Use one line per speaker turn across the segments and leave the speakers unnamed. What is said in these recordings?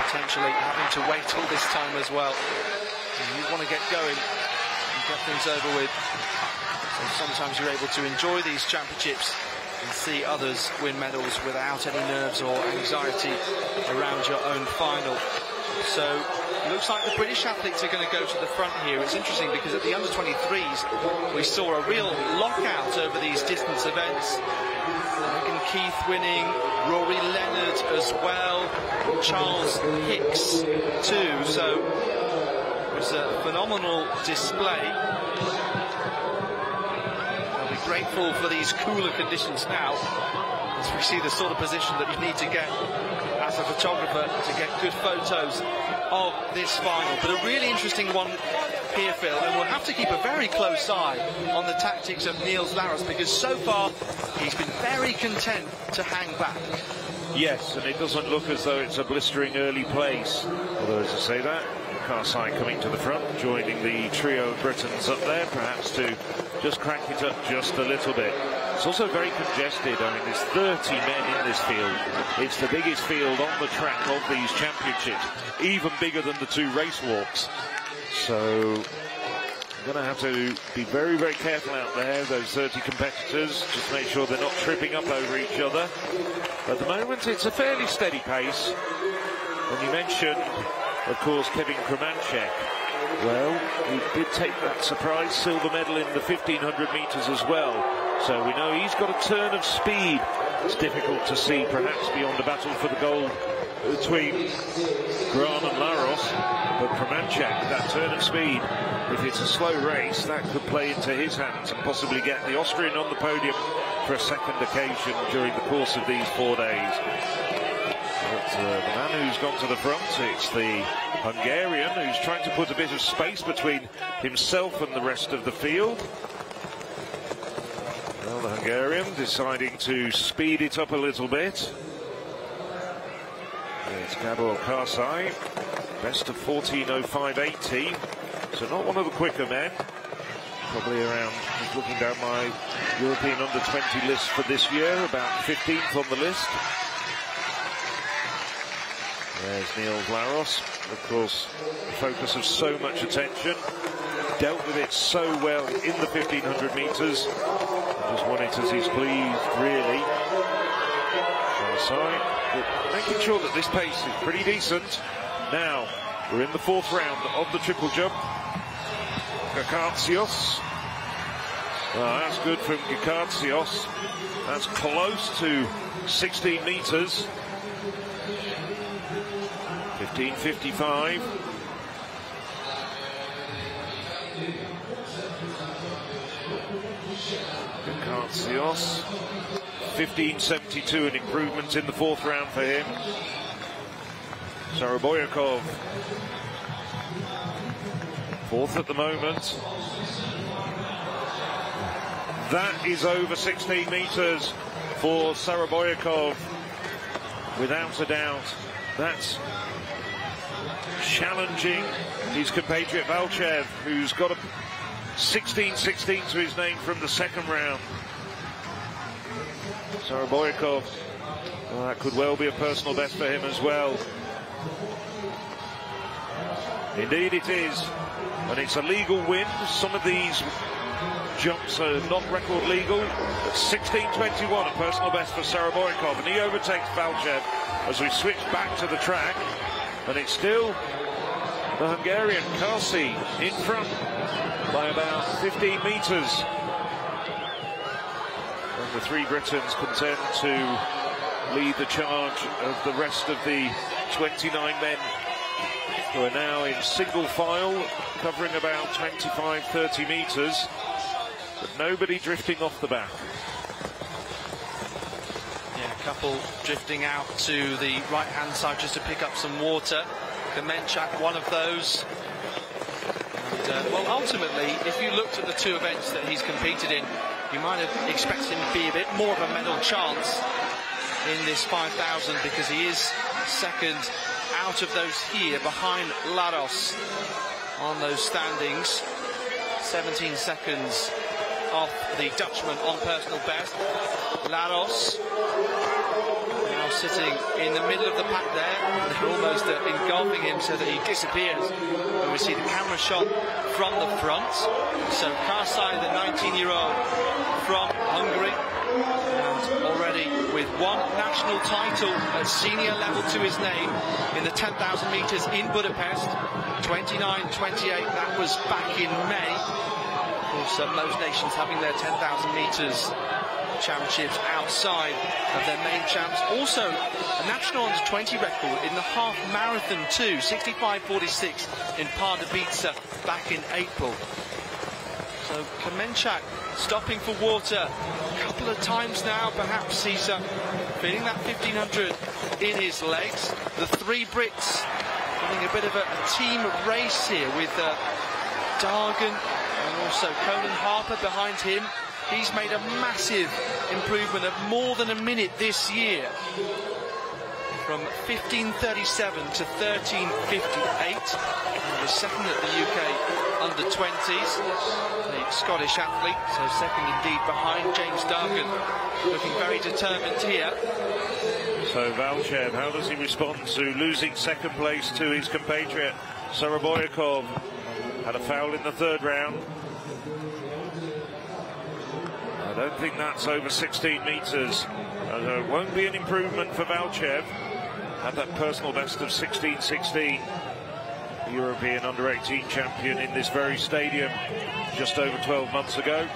Potentially having to wait all this time as well. You want to get going and get things over with. So sometimes you're able to enjoy these championships and see others win medals without any nerves or anxiety around your own final. So it looks like the British athletes are going to go to the front here. It's interesting because at the under-23s we saw a real lockout over these distance events. Megan Keith winning, Rory Leonard as well, Charles Hicks too. So it was a phenomenal display. I'll be grateful for these cooler conditions now, as we see the sort of position that you need to get as a photographer to get good photos of this final. But a really interesting one here, Phil, and we'll have to keep a very close eye on the tactics of Niels Laros, because so far he's been very content to hang back.
Yes, and it doesn't look as though it's a blistering early place. Although, as I say that, Karsai coming to the front, joining the trio of Britons up there, perhaps to just crank it up just a little bit. It's also very congested. I mean, there's 30 men in this field. It's the biggest field on the track of these championships, even bigger than the two race walks. So you're going to have to be very, very careful out there, those 30 competitors. Just make sure they're not tripping up over each other. At the moment, it's a fairly steady pace. And you mentioned, of course, Kevin Kremanchek. Well, he did take that surprise silver medal in the 1500 metres as well. So we know he's got a turn of speed. It's difficult to see, perhaps, beyond the battle for the gold between Graham and Laros. But Kremanchek, that turn of speed, if it's a slow race, that could play into his hands and possibly get the Austrian on the podium for a second occasion during the course of these 4 days. But the man who's gone to the front, it's the Hungarian who's trying to put a bit of space between himself and the rest of the field. Well, the Hungarian deciding to speed it up a little bit. It's Gabor Karsai, best of 14:05.80, so not one of the quicker men. Probably around, just looking down my European under-20 list for this year, about 15th on the list. There's Niels Laros, of course, the focus of so much attention. Dealt with it so well in the 1500 metres. Just won it as he's pleased, really. But making sure that this pace is pretty decent. Now, we're in the 4th round of the triple jump. Gakatsios. Well, that's good from Gakatsios. That's close to 16 metres. 15:55. Gakatsios. 15:72, an improvement in the 4th round for him. Saraboyakov, 4th at the moment. That is over 16 metres for Saraboyakov, without a doubt. That's challenging his compatriot Valchev, who's got a 16:16 to his name from the 2nd round. Saraboyakov, well, that could well be a personal best for him as well. Indeed it is, and it's a legal win. Some of these jumps are not record legal. 16:21, a personal best for Saraboyakov, and he overtakes Valchev as we switch back to the track, and it's still the Hungarian Karsi in front by about 15 metres. And the 3 Britons content to lead the charge of the rest of the 29 men who are now in single file, covering about 25-30 metres, but nobody drifting off the back.
Yeah, a couple drifting out to the right-hand side just to pick up some water. Kremenchak, one of those. And, well, ultimately, if you looked at the 2 events that he's competed in, you might have expected him to be a bit more of a medal chance in this 5,000, because he is 2nd out of those here, behind Laros on those standings. 17 seconds off the Dutchman on personal best. Laros now sitting in the middle of the pack there, they're almost engulfing him so that he disappears. And we see the camera shot from the front. So Karsai, the 19-year-old from Hungary, and already with one national title at senior level to his name in the 10,000 metres in Budapest, 29-28, that was back in May. Of course, most nations having their 10,000 metres championships outside of their main champs. Also a national under-20 record in the half marathon too, 65.46 in Pardubice back in April. So Kamenchak stopping for water a couple of times now. Perhaps he's feeling that 1500 in his legs. The three Brits having a bit of a team race here with Dargan and also Conan Harper behind him. He's made a massive improvement of more than a minute this year, from 15:37 to 13:58. He was second at the UK under-20s, the Scottish athlete, so second indeed behind James Dargan, looking very determined here.
So Valchev, how does he respond to losing second place to his compatriot Soroboyakov? Had a foul in the third round. I don't think that's over 16 metres. There won't be an improvement for Valchev. Had that personal best of 16.16. European under-18 champion in this very stadium just over 12 months ago.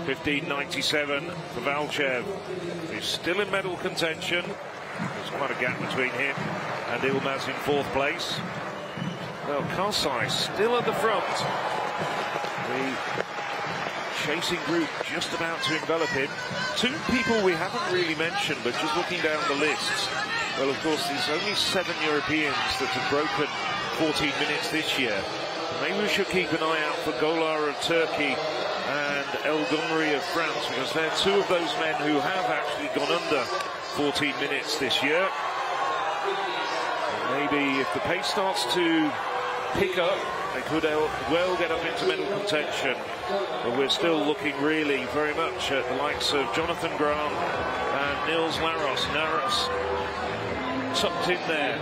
15.97 for Valchev. He's still in medal contention. There's quite a gap between him and Ilmaz in fourth place. Well, Karsai still at the front. The chasing group just about to envelop him. Two people we haven't really mentioned, but just looking down the lists. Well, of course, there's only 7 Europeans that have broken 14 minutes this year. Maybe we should keep an eye out for Golar of Turkey and El Gunri of France, because they're two of those men who have actually gone under 14 minutes this year. And maybe if the pace starts to pick up, they could well get up into medal contention, but we're still looking really very much at the likes of Jonathan Graham and Nils Laros. Laros tucked in there.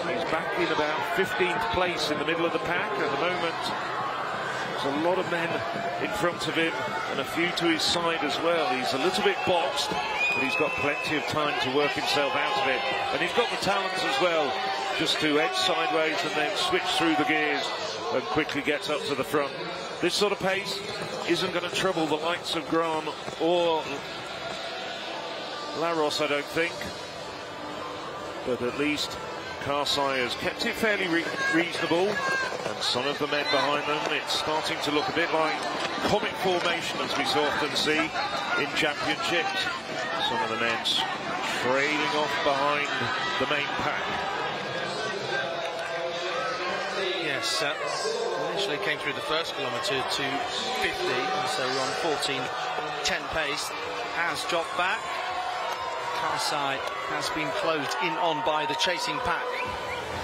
He's back in about 15th place in the middle of the pack at the moment. There's a lot of men in front of him and a few to his side as well. He's a little bit boxed, but he's got plenty of time to work himself out of it, and he's got the talent as well, just to edge sideways and then switch through the gears and quickly gets up to the front. This sort of pace isn't going to trouble the likes of Graham or Laros, I don't think. But at least Karsai has kept it fairly reasonable, and some of the men behind them, it's starting to look a bit like comic formation, as we so often see in championships. Some of the men trailing off behind the main pack.
Yes, initially came through the first kilometre to 50, and so we're on 14:10 pace. Has dropped back. Karsai has been closed in on by the chasing pack,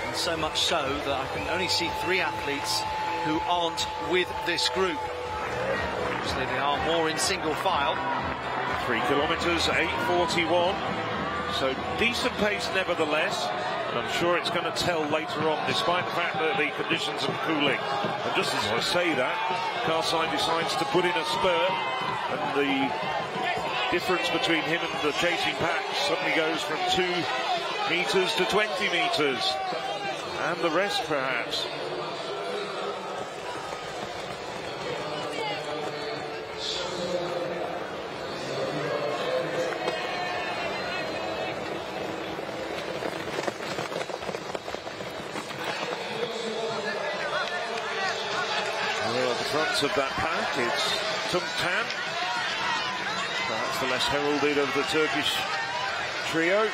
and so much so that I can only see 3 athletes who aren't with this group. Obviously they are more in single file.
3 kilometres, 8:41, so decent pace nevertheless, and I'm sure it's going to tell later on, despite the fact that the conditions are cooling. And just as I say that, Karsai decides to put in a spurt, and the difference between him and the chasing pack suddenly goes from 2 metres to 20 metres, and the rest perhaps. Well, at the front of that pack, it's Tungtan, perhaps the less heralded of the Turkish trio.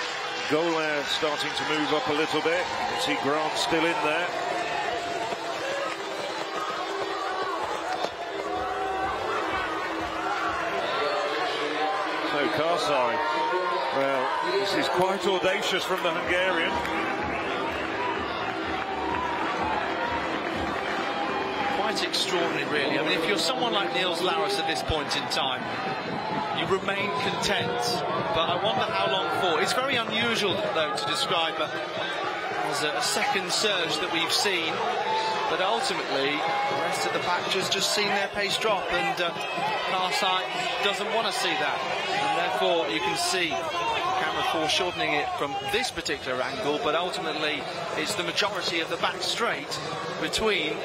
Golar starting to move up a little bit. You can see Grant still in there. So Karsai, well, this is quite audacious from the Hungarian.
Quite quite extraordinary, really. I mean, if you're someone like Niels Laris at this point in time, you remain content, but I wonder how long for. It's very unusual, though, to describe as a second surge that we've seen, but ultimately the rest of the pack just seen their pace drop, and Karsai doesn't want to see that, and therefore you can see the camera foreshortening it from this particular angle, but ultimately it's the majority of the back straight between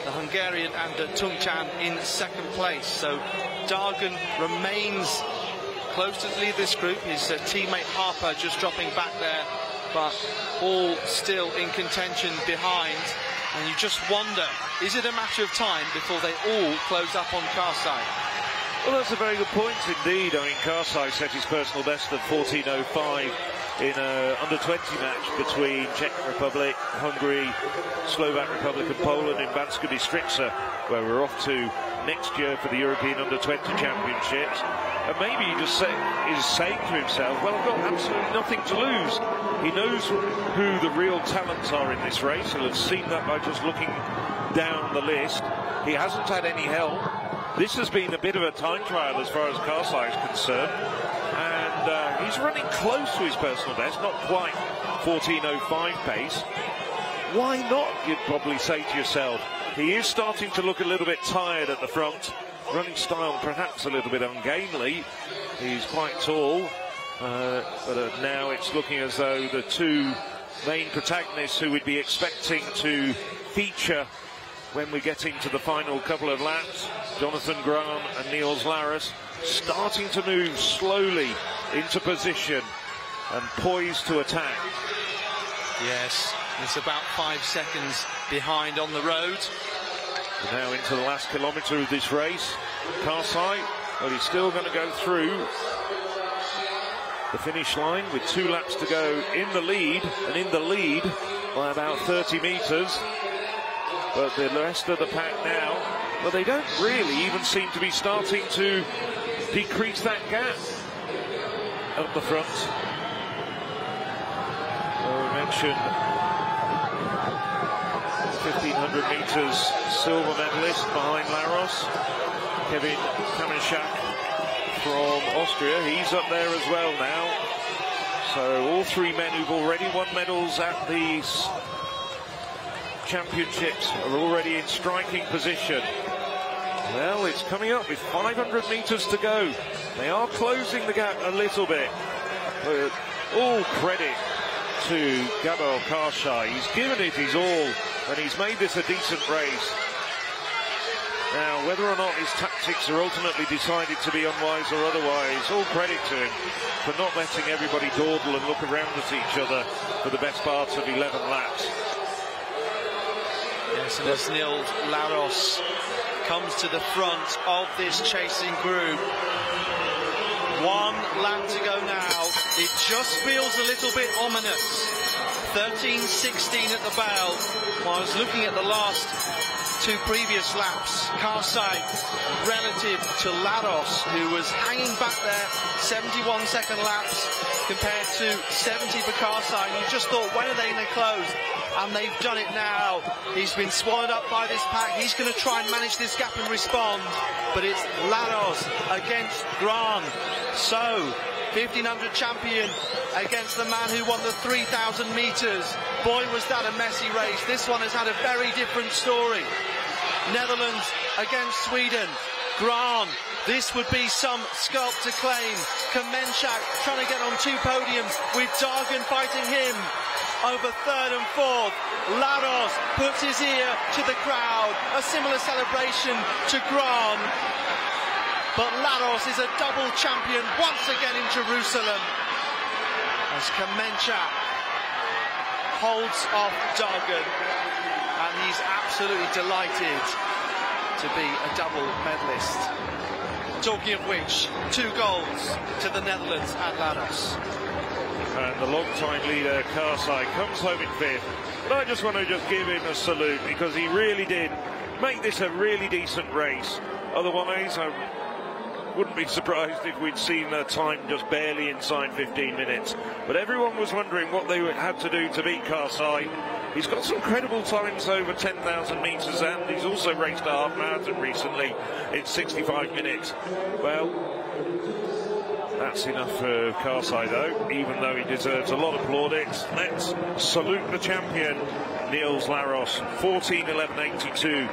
the Hungarian and Tungchan in second place. So Dargan remains close to the lead of this group. His teammate Harper just dropping back there, but all still in contention behind. And you just wonder, is it a matter of time before they all close up on Karsai?
Well, that's a very good point indeed. I mean, Karsai set his personal best of 14:05 in an under-20 match between Czech Republic, Hungary, Slovak Republic and Poland in Banska Bystrica, where we're off to next year for the European Under-20 Championships. And maybe he just is saying to himself, well, I've got absolutely nothing to lose. He knows who the real talents are in this race. He'll have seen that by just looking down the list. He hasn't had any help. This has been a bit of a time trial as far as Karsai is concerned. And he's running close to his personal best, not quite 14:05 pace. Why not, you'd probably say to yourself. He is starting to look a little bit tired at the front. Running style perhaps a little bit ungainly. He's quite tall. But now it's looking as though the two main protagonists who we'd be expecting to feature when we get into the final couple of laps, Jonathan Graham and Niels Laris, starting to move slowly into position and poised to attack.
Yes, it's about 5 seconds behind on the road.
We're now into the last kilometre of this race. Karsai, well, he's still going to go through the finish line with 2 laps to go in the lead, and in the lead by about 30 metres. But the rest of the pack now, well, they don't really even seem to be starting to decrease that gap up the front. Well, we mentioned 1500 metres silver medalist behind Laros, Kevin Kamenschak from Austria. He's up there as well now. So all 3 men who've already won medals at these championships are already in striking position. Well, it's coming up with 500 metres to go. They are closing the gap a little bit. But all credit to Gabor Karsai. He's given it his all, and he's made this a decent race. Now, whether or not his tactics are ultimately decided to be unwise or otherwise, all credit to him for not letting everybody dawdle and look around at each other for the best part of 11 laps.
Yes, and as Niels Laros comes to the front of this chasing group, 1 lap to go now. It just feels a little bit ominous. 13:16 at the bell. While I was looking at the last 2 previous laps, Karsai relative to Laros, who was hanging back there, 71-second laps compared to 70 for Karsai. You just thought, when are they going to close? And they've done it now. He's been swallowed up by this pack. He's going to try and manage this gap and respond. But it's Laros against Gran. So, 1500 champion against the man who won the 3000 metres. Boy, was that a messy race. This one has had a very different story. Netherlands against Sweden. Gran, this would be some scalp to claim. Kamenschak trying to get on 2 podiums with Dargan fighting him over 3rd and 4th. Laros puts his ear to the crowd. A similar celebration to Gran. But Laros is a double champion once again in Jerusalem, as Kamenschak holds off Dargan, and he's absolutely delighted to be a double medalist. Talking of which, 2 goals to the Netherlands at Laros.
And the long-time leader, Karsai, comes home in 5th. But I just want to give him a salute, because he really did make this a really decent race. Otherwise, I wouldn't be surprised if we'd seen a time just barely inside 15 minutes. But everyone was wondering what they had to do to beat Karsai. He's got some credible times over 10,000 metres, and he's also raced a half marathon recently in 65 minutes. Well, that's enough for Karsai, though, even though he deserves a lot of plaudits. Let's salute the champion, Niels Laros, 14:11.82.